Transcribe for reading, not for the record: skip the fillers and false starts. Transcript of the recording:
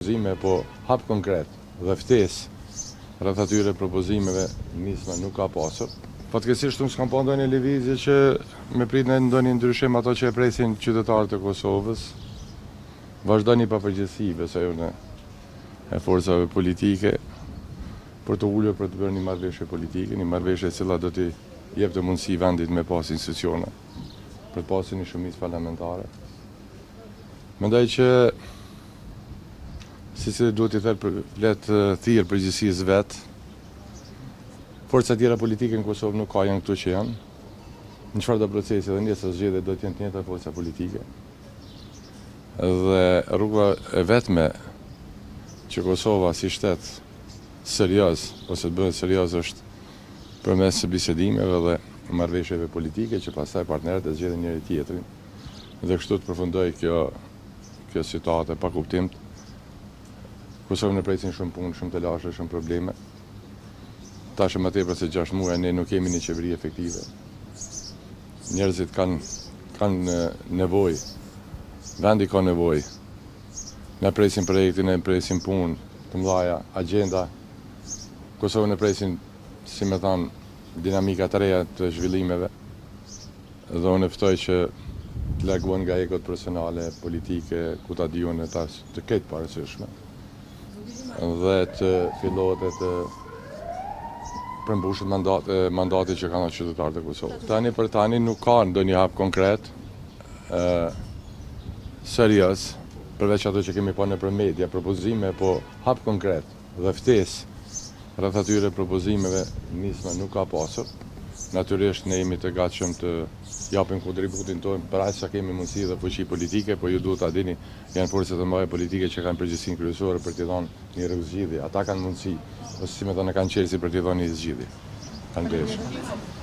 Propozime, po hap konkret dhe ftesë rreth atyre propozimeve nisma nuk ka pasur. Fatkeqësisht unë s'kam pa ndonjë lëvizje që me prit në ndonjë ndryshim ato që e presin qytetarët e Kosovës. Vazhdoni pa përgjegjësi, besoj unë, e forcave politike për të ulur për të bërë një marrëveshje politike, një marrëveshje e cila do t'i jepte mundësi vendit me pas institucione, për të pasur një shumicë parlamentare. Mendoj që si duhet i letë thirrë përgjegjësisë vetë. Forca tjera politike në Kosovë nuk ka janë këtu që janë. Në çfarëdo procesi dhe njësë zgjedhjet do të jenë të njëjta forca politike. Dhe rruga e vetme që Kosova si shtet serioz ose të bëhet serioz është përmes bisedimeve dhe marrëveshjeve politike që pastaj partnerët e zgjedhin njëri tjetrin. Dhe kështu të përfundoj kjo situatë pa kuptim. Kosovën e presin shumë punë, shumë të lashe, shumë probleme. Tash më tepër se 6 muaj ne nuk kemi një qeveri efektive. Njerëzit kanë nevojë, vendi ka nevojë. Ne presim projekte, ne presim punë të mëdha, agjenda. Kosovën e presin, si më thanë, dinamika të reja të zhvillimeve. Dhe unë ftoj që të largohen nga egot personale, politike, ku ta diun të ketë parasyshme. Dhe të fillohet e të përmbushet mandati që kanë qytetarët e Kosovës. Tani për tani nuk ka ndonjë hap konkret, serioz, përveç ato që kemi pa nëpër media, propozime, po hap konkret dhe ftesë rreth atyre propozimeve nisma nuk ka pasur. Natyrisht ne jemi të gatshëm të japim kontributin tonë për aq sa kemi mundësi dhe fuqi politike, po ju duhet ta dini, janë forcat e mëdha politike që kanë përgjegjësinë kryesore për t'i dhënë një rrugë zgjidhje. Ata kanë mundësi, ose si më thonë, kanë çelësi për t'i dhënë një zgjidhje. Faleminderit.